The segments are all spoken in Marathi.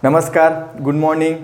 नमस्कार, गुड मॉर्निंग.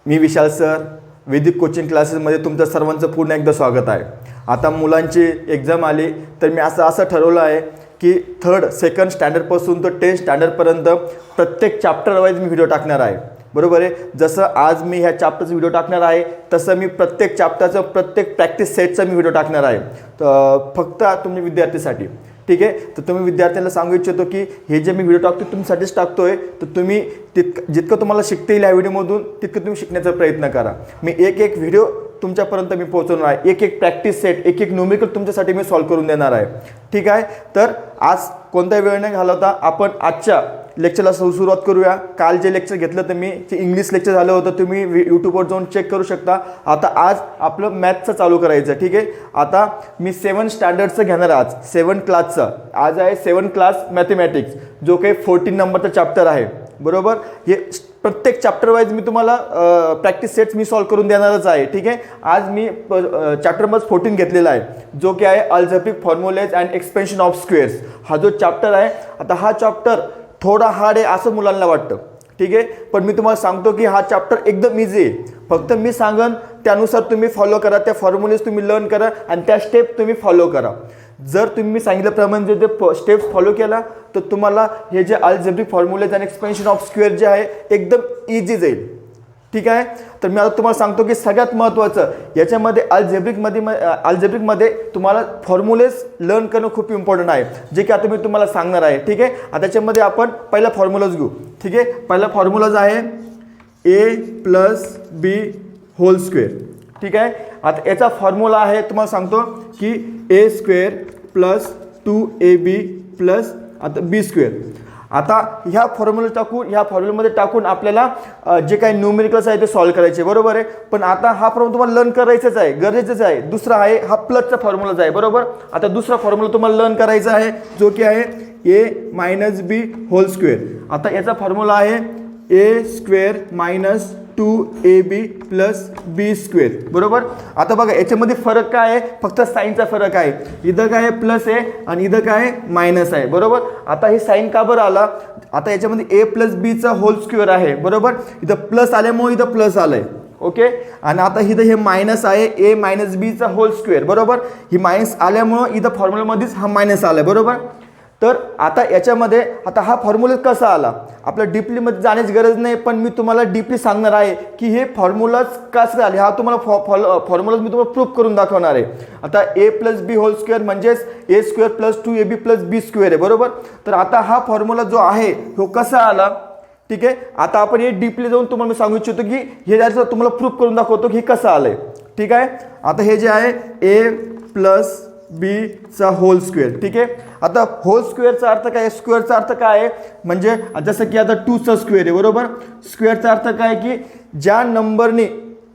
मी विशाल सर. वैदिक कोचिंग क्लासेसमध्ये तुमचं सर्वांचं पुन्हा एकदा स्वागत आहे. आता मुलांची एक्झाम आली तर मी असं ठरवलं आहे की 3rd, 2nd स्टँडर्डपासून तर 10th स्टँडर्डपर्यंत प्रत्येक चॅप्टर वाईज मी व्हिडिओ टाकणार आहे. बरोबर आहे. जसं आज मी ह्या चॅप्टरचा व्हिडिओ टाकणार आहे तसं मी प्रत्येक चॅप्टरचं प्रत्येक प्रॅक्टिस सेटचा मी व्हिडिओ टाकणार आहे. तर फक्त तुम्ही विद्यार्थीसाठी. ठीक आहे. तर तुम्ही विद्यार्थ्यांना सांगू इच्छितो की हे जे मी व्हिडिओ टाकतो तुमच्यासाठीच टाकतोय. तर तुम्ही जितकं तुम्हाला शिकता येईल या व्हिडिओमधून तितकं तुम्ही शिकण्याचा प्रयत्न करा. मी एक व्हिडिओ तुमच्यापर्यंत मी पोहोचवणार आहे. एक प्रॅक्टिस सेट, एक न्यूमेरिकल तुमच्यासाठी मी सॉल्व करून देणार आहे. ठीक आहे. तर आज कोणताही वेळ न घालवता आपण आजच्या लेक्चरला सुरुवात करूया. काल जे लेक्चर घेतलं तर मी ते इंग्लिश लेक्चर झालं होतं, तुम्ही यूट्यूबवर जाऊन चेक करू शकता. आता आज आपलं मॅथचं चालू करायचं. ठीक आहे. आता मी 7th स्टँडर्डचं घेणार आज, 7th क्लासचं. आज आहे 7th क्लास मॅथमॅटिक्स, जो काही 14 नंबरचा चॅप्टर आहे. बरोबर. हे प्रत्येक चॅप्टर वाईज मी तुम्हाला प्रॅक्टिस सेट्स मी सॉल्व करून देणारच आहे. ठीक आहे. आज मी चॅप्टर नंबर 14 घेतलेला आहे, जो की आहे algebraic formulas and expansion of squares. हा जो चॅप्टर आहे, आता हा चॅप्टर थोडा हार्ड आहे असं मुलांना वाटतं. ठीक आहे. पण मी तुम्हाला सांगतो की हा चॅप्टर एकदम इझी आहे. फक्त मी सांगन त्यानुसार तुम्ही फॉलो करा, त्या फॉर्म्युलेज तुम्ही लर्न करा आणि त्या स्टेप तुम्ही फॉलो करा. जर तुम्ही सांगितल्याप्रमाणे जे स्टेप्स फॉलो केला तर तुम्हाला हे जे अल्जेब्रिक फॉर्म्युलेज आणि एक्सपेन्शन ऑफ स्क्वेअर जे आहे एकदम इझी जाईल. ठीक आहे. तर मी आता तुम्हाला सांगतो की सगळ्यात महत्त्वाचं याच्यामध्ये अल्जेब्रिकमध्ये तुम्हाला फॉर्म्युलेज लर्न करणं खूप इम्पॉर्टंट आहे, जे की आता मी तुम्हाला सांगणार आहे. ठीक आहे. आता त्याच्यामध्ये आपण पहिला फॉर्म्युलाज घेऊ. ठीक आहे. पहिला फॉर्म्युलाज आहे a+b² ठीक आहे. आता याचा फॉर्म्युला आहे, तुम्हाला सांगतो की a² + 2ab + b². आता ह्या फॉर्म्युल्यामध्ये टाकून आपल्याला जे काही न्यूमेरिकल्स आहे ते सॉल्व करायचे. बरोबर आहे. पण आता हा प्रॉब्लेम तुम्हाला लर्न करायचाच आहे, गरजेचंच आहे. दुसरा आहे हा प्लसचा फॉर्म्युलाच आहे. बरोबर. आता दुसरा फॉर्म्युला तुम्हाला लर्न करायचा आहे, जो की आहे a - b². आता याचा फॉर्म्युला आहे a² - 2ab + b². बरोबर. आता बघा याच्यामध्ये फरक काय आहे, फक्त साईनचा फरक आहे. इथं काय आहे प्लस आहे आणि इथं काय आहे मायनस आहे. बरोबर. आता हे साईन का बरं आला, आता याच्यामध्ये a+b² आहे. बरोबर. इथं प्लस आल्यामुळे इथं प्लस आलंय. ओके. आणि आता इथं हे मायनस आहे a - b². बरोबर. ही मायनस आल्यामुळं इथं फॉर्म्युलामध्येच हा मायनस आलाय. बरोबर. तर आता याच्यामध्ये आता हा फॉर्म्युला कसा आला, आपल्या डीपलीमध्ये जाण्याची गरज नाही, पण मी तुम्हाला डीपली सांगणार आहे की हे फॉर्म्युलाज कसं आले. हा तुम्हाला फॉर्म्युलाज मी तुम्हाला प्रूफ करून दाखवणार आहे. आता a+b² म्हणजेच a² + 2ab + b² आहे. बरोबर. तर आता हा फॉर्म्युला जो आहे तो कसा आला. ठीक आहे. आता आपण हे डीपली जाऊन तुम्हाला मी सांगू इच्छितो की हे जायचं तुम्हाला प्रूफ करून दाखवतो की हे कसं आलंय. ठीक आहे. आता हे जे आहे a+b². ठीक आहे. आता होल स्क्वेअरचा अर्थ काय आहे, स्क्वेअरचा अर्थ काय आहे म्हणजे जसं की आता 2चा स्क्वेअर आहे. बरोबर. स्क्वेअरचा अर्थ काय की ज्या नंबरने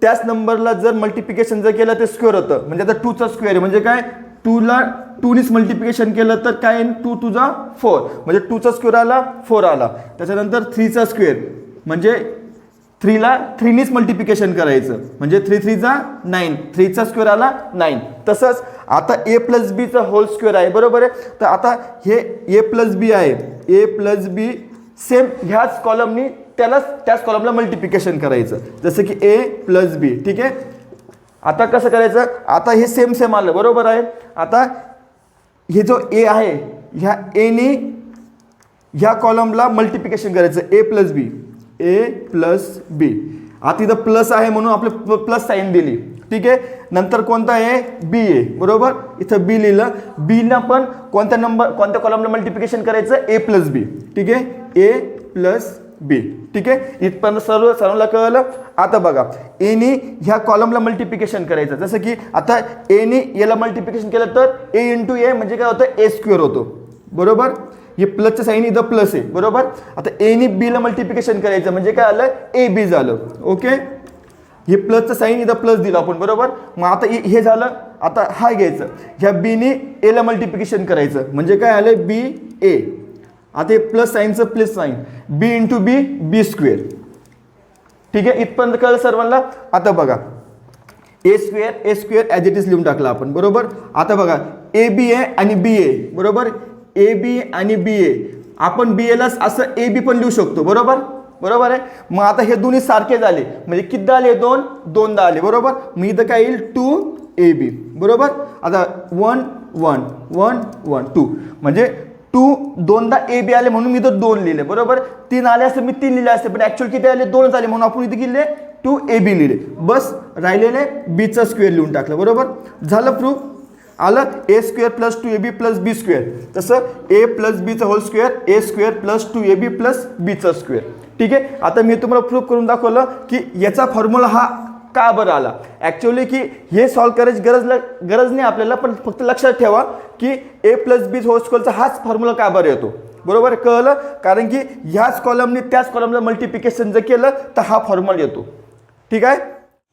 त्याच नंबरला जर मल्टिप्लिकेशन जर केलं ते स्क्वेअर होतं. म्हणजे आता 2चा स्क्वेअर आहे म्हणजे काय, 2ला 2नीच मल्टिप्लिकेशन केलं तर काय 2 × 2 = 4 म्हणजे 2चा स्क्वेअर आला 4 आला. त्याच्यानंतर 3चा स्क्वेअर म्हणजे 3ला 3नीच मल्टिप्लिकेशन करायचं म्हणजे 3 × 3 = 9, 3चा स्क्वेअर आला 9. तसंच आता a+b² आहे. बरोबर आहे. तर आता हे a+b आहे, a+b सेम ह्याच कॉलमनी त्याच कॉलमला मल्टिप्लिकेशन करायचं, जसं की a+b. ठीक आहे. आता कसं करायचं, आता हे सेम आलं. बरोबर आहे. आता हे जो a आहे ह्या a नी ह्या कॉलमला मल्टिप्लिकेशन करायचं a+b. आता इथं प्लस आहे म्हणून आपलं प्लस साईन दिली. ठीक आहे. नंतर कोणता आहे बी आहे. बरोबर. इथं बी लिहिलं. बी ना पण कोणत्या कॉलमला मल्टिप्लिकेशन करायचं a+b. ठीक आहे. a+b. ठीक आहे. इथपर्यंत सर्वांना कळलं. आता बघा ए नी ह्या कॉलमला मल्टिप्लिकेशन करायचं, जसं की आता ए नी याला मल्टिप्लिकेशन केलं तर a × a म्हणजे काय होतं a² होतो. बरोबर. हे प्लसचं साईन इथं प्लस आहे. बरोबर. आता ए नी बी ला मल्टिप्लिकेशन करायचं म्हणजे काय आलं ab झालं. ओके. हे प्लसचं साईन इथं प्लस दिलं आपण. बरोबर. मग आता हे झालं. आता हा घ्यायचं, ह्या बी नी ए ला मल्टिप्लिकेशन करायचं म्हणजे काय आलं ba. आता हे प्लस साईनचं plus sign b × b b². ठीक आहे. इथपर्यंत कळलं सर्वांना. आता बघा a² ॲज इट इज लिहून टाकला आपण. बरोबर. आता बघा ab आहे आणि b आहे. बरोबर. AB आणि BA आपण BA ला असं AB पण लिहू शकतो. बरोबर. बरोबर आहे. मग आता हे दोन्ही सारखे झाले म्हणजे किती आले, दोनदा आले बरोबर. मग इथं काय येईल 2ab बरोबर. आता 1 1 1 1 2 म्हणजे 2 दोनदा AB आले म्हणून मी इथं 2 लिहिले बरोबर. 3 आले असते मी 3 लिहिले असते पण ॲक्च्युअल किती आले, 2 आले म्हणून आपण इथे लिहिले 2AB लिहिले. बस राहिलेले बीचा स्क्वेअर लिहून टाकलं बरोबर. झालं प्रूफ. आलं a square plus 2ab plus B square. तसं a प्लस बीचा whole square a square plus 2ab plus बीचा स्क्वेअर. ठीक आहे. आता मी तुम्हाला प्रूफ करून दाखवलं की याचा फॉर्म्युला हा का बरं आला. ॲक्च्युअली की हे सॉल्व करायची गरज नाही आपल्याला, पण फक्त लक्षात ठेवा की a प्लस बी होल स्क्वेअरचा हाच फॉर्म्युला का बरं येतो बरोबर. कळलं. कारण की ह्याच कॉलमने त्याच कॉलमला मल्टिप्लिकेशन जर केलं तर हा फॉर्म्युला येतो. ठीक आहे.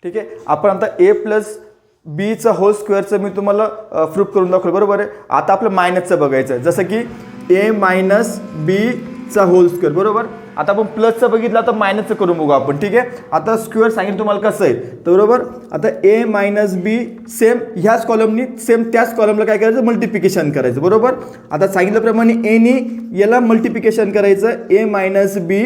ठीक आहे. आपण आता a प्लस बीचं होल स्क्वेअरचं मी तुम्हाला प्रूफ करून दाखवलं बरोबर आहे. आता आपलं मायनसचं बघायचं आहे. जसं की a मायनस बीचा होल स्क्वेअर बरोबर. आता आपण प्लसचं बघितलं तर मायनसचं करून बघू आपण. ठीक आहे. आता स्क्वेअर सांगितलं तुम्हाला कसं आहे तर बरोबर. आता a मायनस बी सेम ह्याच कॉलमनी सेम त्याच कॉलमला काय करायचं, मल्टिप्लिकेशन करायचं बरोबर. आता सांगितल्याप्रमाणे एनी याला मल्टिप्लिकेशन करायचं a मायनस बी.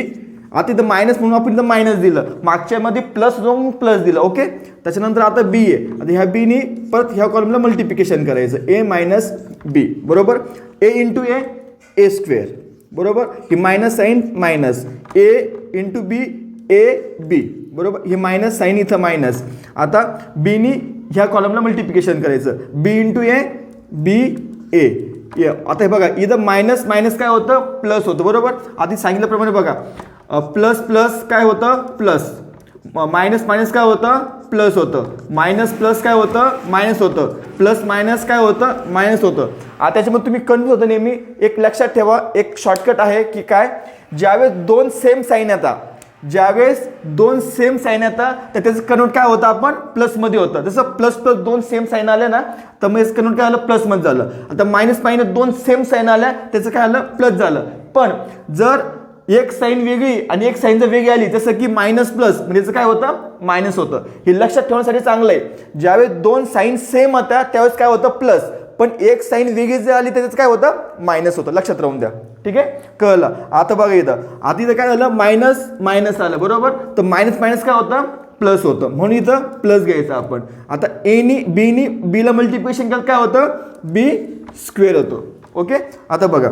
आता इथं मायनस म्हणून आपण इथं मायनस दिलं, मागच्यामध्ये प्लस जाऊन प्लस दिलं ओके. त्याच्यानंतर आता बी आहे. आता ह्या बीनी परत ह्या कॉलमला मल्टिप्लिकेशन करायचं a मायनस बी बरोबर. a इंटू ए स्क्वेअर बरोबर. ही minus sign minus a into B A B बरोबर. हे मायनस साईन इथं मायनस. आता बीनी ह्या कॉलमला मल्टिप्लिकेशन करायचं b into A B A. आता हे बघा इथं मायनस मायनस काय होतं, प्लस होतं बरोबर. आधी सांगितल्याप्रमाणे बघा प्लस प्लस काय होतं, प्लस. मायनस मायनस काय होतं, प्लस होतं. मायनस प्लस काय होतं, मायनस होतं. प्लस मायनस काय होतं, मायनस होतं. आता त्याच्यामध्ये तुम्ही कन्फ्यूज होतं नेहमी. एक लक्षात ठेवा, एक शॉर्टकट आहे की काय, ज्यावेळेस दोन सेम साईन येतात, ज्यावेळेस दोन सेम साईन येतात तर त्याचं कन्वर्ट काय होतं, आपण प्लसमध्ये होतं. जसं प्लस प्लस दोन सेम साईन आले ना तर मग कन्वर्ट काय झालं, प्लसमध्ये झालं. आता मायनस मायनस दोन सेम साईन आल्या त्याचं काय झालं, प्लस झालं. पण जर एक साईन वेगळी आणि एक साईन जर वेगळी आली जसं की मायनस प्लस म्हणजे काय होतं, मायनस होतं. हे लक्षात ठेवण्यासाठी चांगलं आहे. ज्यावेळेस दोन साईन सेम होत्या त्यावेळेस काय होतं, प्लस. पण एक साईन वेगळी जर आली त्याचं काय होतं, मायनस होतं. लक्षात राहून द्या. ठीक आहे. कळलं. आता बघा इथं आधी इथं काय झालं, मायनस मायनस आलं बरोबर. तर मायनस मायनस काय होतं, प्लस होतं म्हणून इथं प्लस घ्यायचं आपण. आता एनी बीनी बीला मल्टिप्लिकेशन केलं काय होतं, बी स्क्वेअर होतो. ओके. आता बघा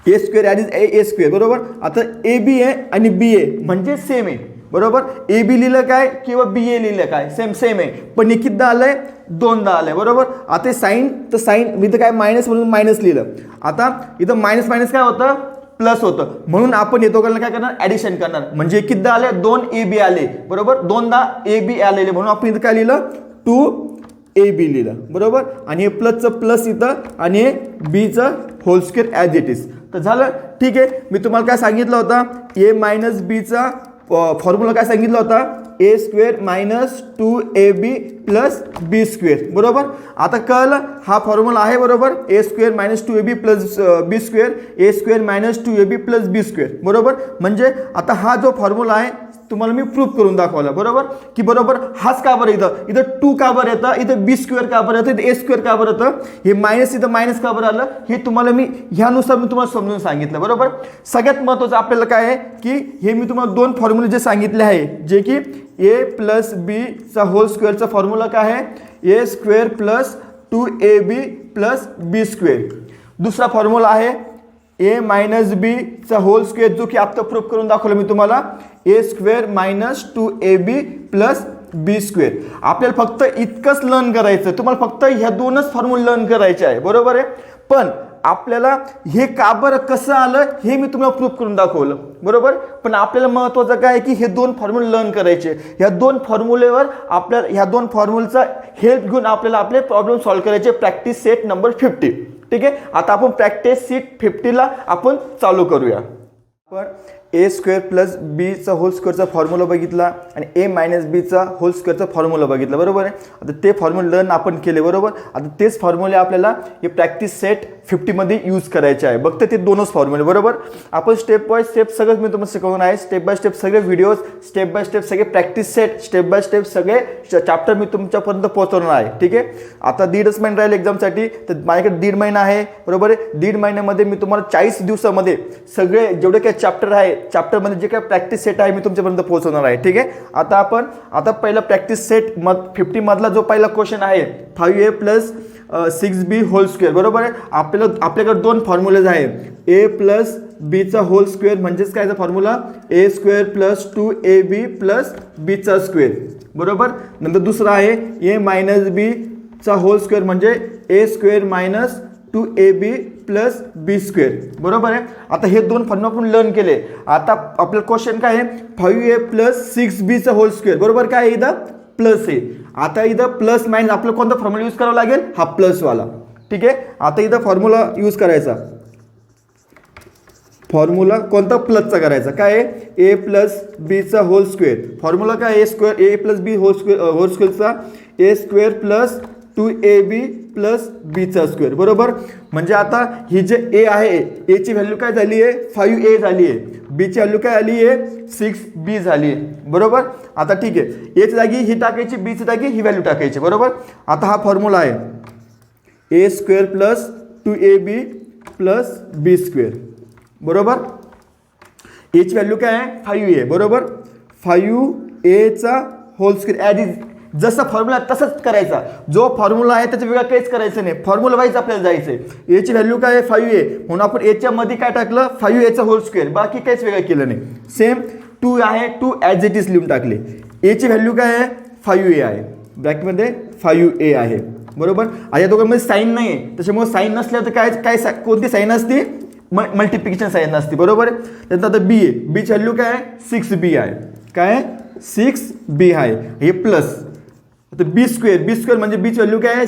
A square at is A square बरोबर. आता ए बी आहे आणि बी ए म्हणजे सेम आहे बरोबर. ए बी लिहिलं काय किंवा बी ए लिहिलं काय सेम आहे. पण हे कितीदा आलंय, दोनदा आलंय बरोबर. आता साईन तर साईन मी तर काय मायनस म्हणून मायनस लिहिलं. आता इथं मायनस मायनस काय होतं, प्लस होतं म्हणून आपण येतो काय करणार, ॲडिशन करणार. म्हणजे कितीदा आले, दोन ए बी आले बरोबर. दोनदा ए बी आलेले म्हणून आपण इथं काय लिहिलं, 2ab लिहिलं बरोबर. आणि हे प्लसचं प्लस इथं आणि हे बीचं whole square as it is. तर झालं. ठीक आहे. मी तुम्हाला काय सांगितलं होता, ए मायनस बीचा फॉर्म्युला काय सांगितला होता, ए square minus 2ab plus B square बरोबर. आता कळलं हा फॉर्म्युला आहे बरोबर. ए square minus 2ab plus B square, ए square minus 2ab plus B square बरोबर. म्हणजे आता हा जो फॉर्म्युला आहे तुम्हाला मी प्रूफ करून दाखवला बरोबर की बरोबर हाच का बरं इथं 2 का बरं येतं, इथं बी स्क्वेअर का बरं येतं, इथं ए स्क्वेअर का बरं येतं, हे मायनस इथं मायनस का बरं आलं, हे तुम्हाला मी ह्यानुसार मी तुम्हाला समजून सांगितलं बरोबर. सगळ्यात महत्त्वाचं आपल्याला काय आहे की हे मी तुम्हाला दोन फॉर्म्युले जे सांगितले आहे जे की ए प्लस बीचा होल स्क्वेअरचा फॉर्म्युला काय आहे, A square plus 2ab plus B square. दुसरा फॉर्म्युला आहे ए मायनस बीचा होल स्क्वेअर जो की आता प्रूफ करून दाखवलं मी तुम्हाला, ए square minus 2ab plus B square. आपल्याला फक्त इतकंच लर्न करायचं, तुम्हाला फक्त ह्या दोनच फॉर्म्युला लर्न करायचे आहे बरोबर आहे. पण आपल्याला हे का बरं कसं आलं हे मी तुम्हाला प्रूफ करून दाखवलं बरोबर. पण आपल्याला महत्त्वाचं काय आहे की हे दोन फॉर्म्युले लर्न करायचे. ह्या दोन फॉर्म्युलेवर आपल्याला ह्या दोन फॉर्म्युलेचा हेल्प घेऊन आपल्याला आपले प्रॉब्लेम सॉल्व्ह करायचे. Practice set number 50. ठीक आहे. आता आपण प्रॅक्टिस सीट 50ला आपण चालू करूया. आपण ए स्क्वेअर प्लस बीचा होल स्क्वेअरचा फॉर्म्युला बघितला आणि ए मायनस बीचा होल स्क्वेअरचा फॉर्म्युला बघितला बरोबर आहे. आता ते फॉर्म्युला लर्न आपण केले बरोबर. आता तेच फॉर्म्युले आपल्याला हे प्रॅक्टिस सेट 50मध्ये यूज करायचे आहे. फक्त ते दोनच फॉर्म्युले बरोबर. आपण स्टेप बाय स्टेप सगळं मी तुम्हाला शिकवणार आहे. स्टेप बाय स्टेप सगळे व्हिडिओज, स्टेप बाय स्टेप सगळे practice set, step by step सगळे चॅप्टर मी तुमच्यापर्यंत पोहोचवणार आहे. ठीक आहे. आता 1.5 महिने राहील एक्झामसाठी, तर माझ्याकडे 1.5 महिना आहे बरोबर आहे. 1.5 महिन्यामध्ये मी तुम्हाला 40 दिवसामध्ये सगळे जेवढे काही चॅप्टर आहे, चॅप्टरमध्ये जे काही प्रॅक्टिस सेट आहे मी तुमच्यापर्यंत पोहोचवणार आहे. ठीक आहे. आता पहिला प्रॅक्टिस सेट 50 मधला जो पहिला क्वेश्चन आहे 5a plus 6b hole square. बरोबर आहे. आपल्याकडे दोन फॉर्म्युलेज आहे, a प्लस बीचा होल स्क्वेअर म्हणजेच काय formula a square plus 2ab plus बीचा स्क्वेअर. बरोबर. नंतर दुसरा आहे a मायनस बीचा होल स्क्वेअर म्हणजे a square minus 2ab plus B square. बरोबर आहे. आता हे दोन फॉर्म्युला आपण लर्न केले. आता आपलं क्वेश्चन काय आहे 5a प्लस 6bचा होल स्क्वेअर. बरोबर. काय आहे इथं प्लस आहे. आता इथं प्लस मायनस आपलं कोणता फॉर्म्युला यूज करावा लागेल, हा प्लसवाला. ठीक आहे. आता इथं फॉर्म्युला यूज करायचा, फॉर्म्युला कोणता प्लसचा करायचा, काय आहे ए प्लस बीचा होल स्क्वेअर. फॉर्म्युला काय ए स्क्वेअर ए प्लस बी होल स्क्वेअरचा ए स्क्वेअर प्लस 2ab प्लस बीचा स्क्वेअर. बरोबर. म्हणजे आता ही जे ए आहे एची व्हॅल्यू काय झाली आहे 5a झाली आहे, बीची व्हॅल्यू काय आली आहे 6b झाली आहे. बरोबर. आता ठीक आहे, एची जागी ही टाकायची, बीची जागी ही व्हॅल्यू टाकायची. बरोबर. आता हा फॉर्म्युला आहे A square plus 2ab plus B square. बरोबर. एची व्हॅल्यू काय आहे 5a. बरोबर. 5aचा होल स्क्वेअर ॲज इज जसा फॉर्म्युला तसंच करायचा, जो फॉर्म्युला आहे त्याच्या वेगळा काहीच करायचं नाही, फॉर्म्युला वाईज आपल्याला जायचं आहे. एची व्हॅल्यू काय आहे 5a म्हणून आपण एच्या मध्ये काय टाकलं 5aचा होल स्क्वेअर, बाकी काहीच वेगळं केलं नाही. सेम 2 आहे 2 ॲज इट इज लिहून टाकले. एची व्हॅल्यू काय आहे 5a आहे, ब्रॅकेटमध्ये 5a आहे. बरोबर. या दोघांमध्ये साईन नाही आहे, त्याच्यामुळे साईन नसल्यावर काय कोणती साईन असते मल्टिप्लिकेशन साईन असते. बरोबर आहे. त्यानंतर आता बी आहे, बीची व्हॅल्यू काय आहे 6b आहे, काय 6b आहे, हे प्लस. आता बी स्क्वेअर म्हणजे बीची व्हॅल्यू काय आहे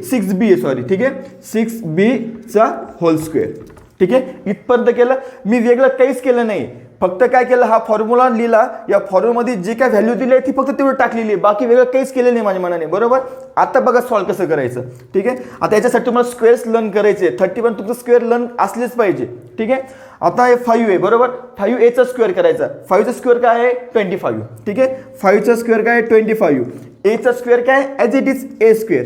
6b आहे सॉरी. ठीक आहे. 6bचा होल स्क्वेअर. ठीक आहे. इथपर्यंत केलं मी, वेगळं काहीच केलं नाही, फक्त काय केलं हा फॉर्म्युला लिहिला, या फॉर्म्युलामध्ये जे काय व्हॅल्यू दिली आहे ती फक्त तेवढं टाकलेली आहे, बाकी वेगळं काहीच केलं नाही माझ्या मनाने. बरोबर. आता बघा सॉल्व कसं करायचं. ठीक आहे. आता याच्यासाठी तुम्हाला स्क्वेअर्स लर्न करायचे, 30 पण तुमचं स्क्वेअर लर्न असलेच पाहिजे. ठीक आहे. आता हे 5 आहे. बरोबर. 5aचा स्क्वेअर करायचा, 5चा स्क्वेअर काय आहे 25. ठीक आहे. 5चा स्क्वेअर काय आहे 25. एचा स्क्वेअर काय as it is A square.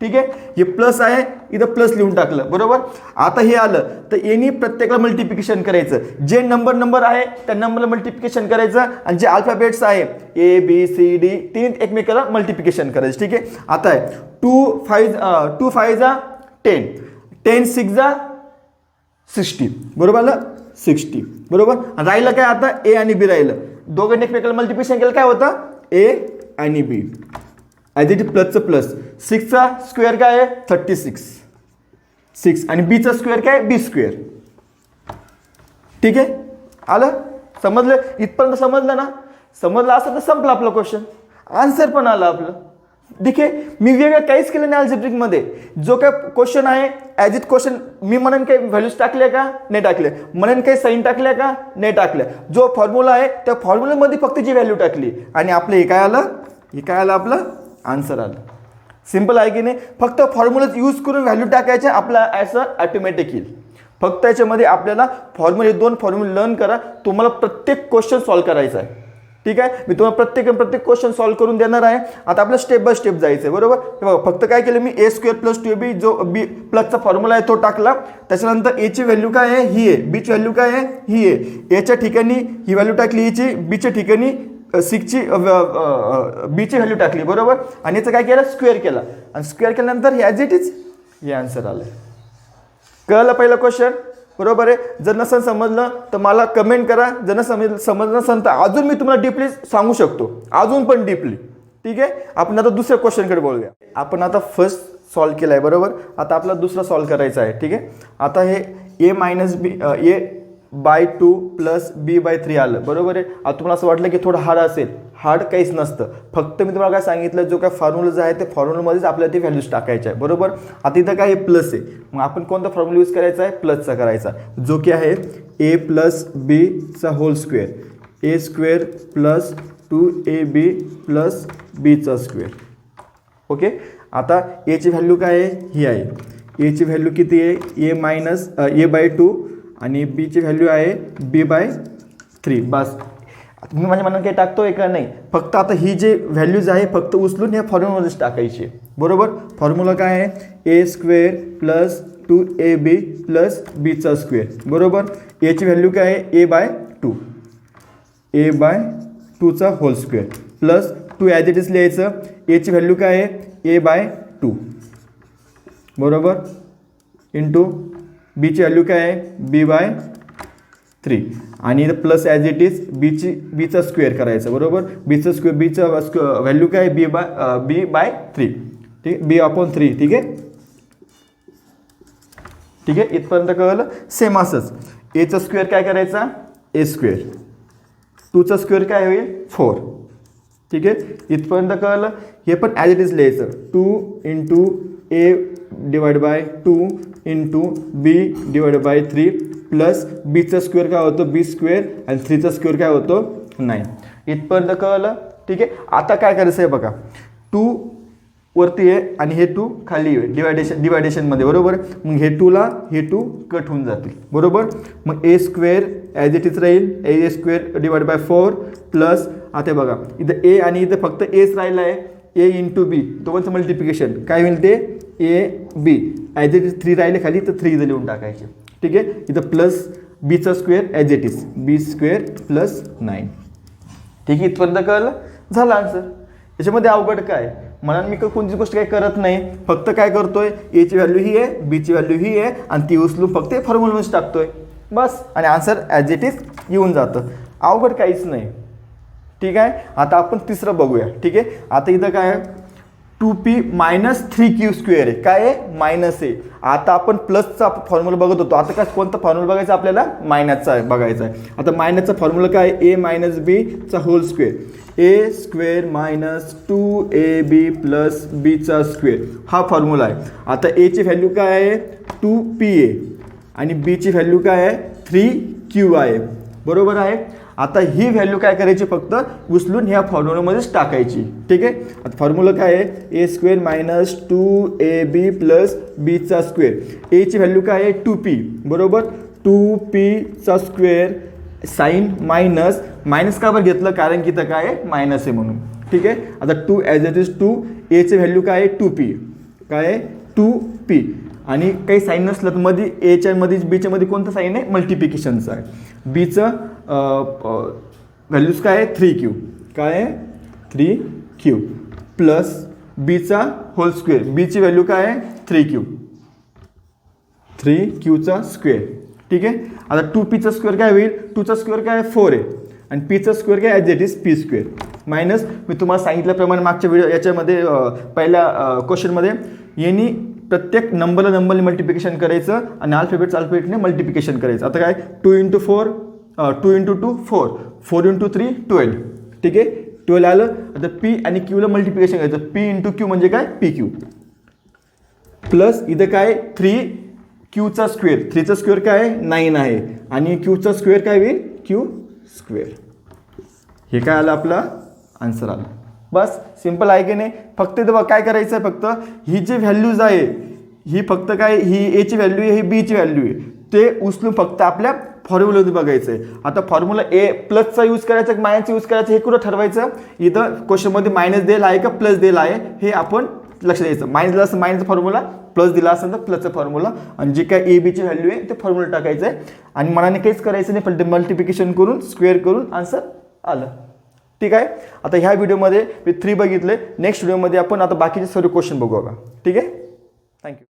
ठीक आहे. हे प्लस आहे, इथं प्लस लिहून टाकलं. बरोबर. आता हे आलं तर एनी प्रत्येकाला मल्टिप्लिकेशन करायचं, जे नंबर आहे त्या नंबरला मल्टिप्लिकेशन करायचं, आणि जे अल्फाबेट्स आहे ए बी सी डी तीन एकमेकाला मल्टिप्लिकेशन करायचं. ठीक आहे. आता आहे 2 5 जा 10, 10 6 जा 60. बरोबर आलं 60. बरोबर. राहिलं काय आता ए आणि बी राहिलं, दोघांनी एकमेकाला मल्टिप्लिकेशन केलं काय होतं ए आणि बी ॲज इट इज प्लसचं प्लस. 6चा स्क्वेअर काय आहे 36 6 आणि बीचा स्क्वेअर काय बी स्क्वेअर. ठीक आहे. आलं समजलं इथपर्यंत समजलं ना. समजलं असं तर संपलं आपलं क्वेश्चन, आन्सर पण आलं आपलं. ठीक आहे. मी वेगळं काहीच केलं नाही अल्जेब्रिकमध्ये. जो काय क्वेश्चन आहे ॲज इट क्वेश्चन, मी म्हणून काही व्हॅल्यूज टाकल्या का नाही टाकले, म्हणून काही साईन टाकल्या का नाही टाकल्या, जो फॉर्म्युला आहे त्या फॉर्म्युलामध्ये फक्त जी व्हॅल्यू टाकली आणि आपलं हे काय आलं आपलं आन्सर आलं. सिम्पल आहे की नाही. फक्त फॉर्म्युलाच यूज करून व्हॅल्यू टाकायच्या, आपला ॲसं ॲटोमॅटिक येईल. फक्त याच्यामध्ये आपल्याला फॉर्म्युले 2 फॉर्म्युले लर्न करा, तुम्हाला प्रत्येक क्वेश्चन सॉल्व करायचा आहे. ठीक आहे. मी तुम्हाला प्रत्येक क्वेश्चन सॉल्व करून देणार आहे. आता आपल्याला स्टेप बाय स्टेप जायचं आहे. बरोबर. बघा फक्त काय केलं मी ए स्क्वेअर प्लस 2ab जो बी प्लसचा फॉर्म्युला आहे तो टाकला. त्याच्यानंतर एची व्हॅल्यू काय आहे ही आहे, बीची व्हॅल्यू काय आहे ही आहे, एच्या ठिकाणी ही व्हॅल्यू टाकली एची, बीच्या ठिकाणी 6ची बीची व्हॅल्यू टाकली. बरोबर. आणि याचं काय केलं स्क्वेअर केला, आणि स्क्वेअर केल्यानंतर हे ॲज इट इज हे आन्सर आलं. कळलं पहिलं क्वेश्चन. बरोबर आहे. जर नसेल समजलं तर मला कमेंट करा, जर समजलं नसेल तर अजून मी तुम्हाला डीपली सांगू शकतो, अजून पण डीपली. ठीक आहे. आपण आता दुसऱ्या क्वेश्चनकडे बोलूया. आपण आता फर्स्ट सॉल्व केला आहे. बरोबर. आता आपला दुसरा सॉल्व करायचा आहे. ठीक आहे. आता हे ए मायनस बी बाय 2 प्लस बी बाय 3 आलं. बरोबर आहे. आता तुम्हाला असं वाटलं की थोडं हार्ड असेल, हार्ड काहीच नसतं. फक्त मी तुम्हाला काय सांगितलं, जो काय फॉर्म्युला आहे ते फॉर्म्युलामध्येच आपल्याला ते व्हॅल्यूज टाकायच्या आहे. बरोबर. आता इथं काय प्लस आहे, मग आपण कोणता फॉर्म्युला यूज करायचा आहे प्लसचा करायचा, जो की आहे ए प्लस बीचा होल स्क्वेअर, ए स्क्वेअर प्लस 2ab प्लस बीचा स्क्वेअर. ओके. आता एची व्हॅल्यू काय आहे ही आहे, एची व्हॅल्यू किती आहे ए मायनस ए बाय 2 आणि बीची व्हॅल्यू आहे बी बाय 3. बस. मी माझ्या मनात काही टाकतोय का नाही, फक्त आता ही जे व्हॅल्यूज आहे फक्त उचलून ह्या फॉर्म्युलामध्येच टाकायची. बरोबर. फॉर्म्युला काय आहे A square plus 2ab plus बीचा स्क्वेअर बरोबर. याची व्हॅल्यू काय आहे a/2 a/2चा whole square plus 2 as it is लिहायचं. याची व्हॅल्यू काय आहे a/2 बरोबर इंटू बीची व्हॅल्यू काय आहे b/3 आणि प्लस ॲज इट इज बीचा स्क्वेअर करायचं बरोबर. बीचा व्हॅल्यू काय आहे b/3 ठीक आहे b/3 ठीक आहे. ठीक आहे इथपर्यंत कळलं. सेम असंच एचा स्क्वेअर काय करायचा a स्क्वेअर 2चा स्क्वेअर काय होईल 4 ठीक आहे. इथपर्यंत कळलं. हे पण ॲज इट इज लिहायचं 2 into a/2 into b/3 plus बीचा स्क्वेअर काय होतं b स्क्वेअर आणि 3चा स्क्वेअर काय होतो 9. इथपर्यंत कळलं ठीक आहे. आता काय करायचं आहे बघा 2 वरती आहे आणि हे 2 खाली आहे डिवायडेशनमध्ये बरोबर. मग हे 2ला हे 2 कट होऊन जातील बरोबर. मग a square as it is राहील a square divide by 4 plus आता बघा इथं a आणि इथं फक्त aच राहिला आहे a इंटू बी दोघांचं मल्टिप्लिकेशन काय होईल ते ab ॲज इट इज 3 राहिले खाली तर 3 इथं लिहून टाकायचे ठीक आहे. इथं प्लस बीचा square as it is b square plus 9 ठीक आहे. इथपर्यंत कळलं झालं आन्सर. याच्यामध्ये अवघड काय म्हणून मी कोणतीच गोष्ट काही करत नाही फक्त काय करतोय एची व्हॅल्यू ही आहे बीची व्हॅल्यू ही आहे आणि ती उचलून फक्त फॉर्म्युलामध्ये टाकतोय बस आणि आन्सर ॲज इट इज येऊन जातं. अवघड काहीच नाही ठीक आहे. आता आपण तिसरं बघूया ठीक आहे. आता इथं काय आहे 2p मायनस 3q स्क्वेअर आहे काय आहे मायनस आहे. आता आपण प्लसचा फॉर्म्युला बघत होतो. आता काय कोणता फॉर्म्युला बघायचा आपल्याला मायनसचा बघायचा आहे. आता मायनसचा फॉर्म्युला काय a मायनस बीचा whole square a square minus 2ab plus बीचा स्क्वेअर हा फॉर्म्युला आहे. आता aची व्हॅल्यू काय आहे 2p आहे आणि बीची व्हॅल्यू काय आहे 3q आहे बरोबर आहे. आता ही व्हॅल्यू काय करायची फक्त उचलून ह्या फॉर्म्युलामध्येच टाकायची ठीक आहे. आता फॉर्म्युला काय आहे a square minus 2ab plus बीचा स्क्वेअर एची व्हॅल्यू काय आहे 2p बरोबर. 2pचा स्क्वेअर साईन मायनस का बरं घेतलं कारण की इथं काय आहे मायनस आहे म्हणून ठीक आहे. आता 2 ॲज इट इज 2 एचे व्हॅल्यू काय आहे 2p काय आहे 2p आणि काही साईन नसलं तर मध्ये एच्या मध्ये बीच्या मध्ये कोणतं साईन आहे मल्टिप्लिकेशनचं आहे. बीचं व्हॅल्यूज काय आहे 3q काय आहे 3q प्लस बीचा होल स्क्वेअर बीची व्हॅल्यू काय आहे 3qचा स्क्वेअर ठीक आहे. आता 2pचा स्क्वेअर काय होईल 2चा स्क्वेअर काय आहे 4 आहे आणि pचा स्क्वेअर काय as it is p square minus मी तुम्हाला सांगितल्याप्रमाणे मागच्या व्हिडिओ याच्यामध्ये पहिल्या क्वेश्चनमध्ये यांनी प्रत्येक नंबरने मल्टिप्लिकेशन करायचं आणि अल्फाबेटने मल्टिप्लिकेशन करायचं. आता काय 2 इंटू 4 2 इंटू 2 4 4 इंटू 3 12 ठीक आहे 12 आलं. आता p आणि qला मल्टिप्लिकेशन करायचं p इंटू q म्हणजे काय pq प्लस इथं काय 3qचा स्क्वेअर 3चा स्क्वेअर काय आहे 9 आहे आणि qचा स्क्वेअर काय होईल q स्क्वेअर. हे काय आलं आपला आन्सर आला बस सिंपल आहे की नाही. फक्त इथं काय करायचं आहे फक्त ही जी व्हॅल्यूज आहे ही फक्त काय ही एची व्हॅल्यू आहे ही बीची व्हॅल्यू आहे ते उचलून फक्त आपल्या फॉर्म्युलामध्ये बघायचं आहे. आता फॉर्म्युला ए प्लसचा यूज करायचा की मायनसचा यूज करायचा हे कुठं ठरवायचं इथं क्वेश्चनमध्ये मायनस दिला आहे का प्लस दिला आहे हे आपण लक्ष द्यायचं. मायनस दिला असेल मायनसचा फॉर्म्युला प्लस दिला असेल तर प्लसचा फॉर्म्युला आणि जे काय ए बीची व्हॅल्यू आहे ते फॉर्म्युला टाकायचं आहे आणि मनाने काहीच करायचं नाही पण मल्टिप्लिकेशन करून स्क्वेअर करून आन्सर आलं ठीक आहे. आता ह्या व्हिडिओमध्ये मी 3 बघितले. नेक्स्ट व्हिडिओमध्ये आपण आता बाकीचे सर्व क्वेश्चन बघू ठीक आहे. थँक्यू.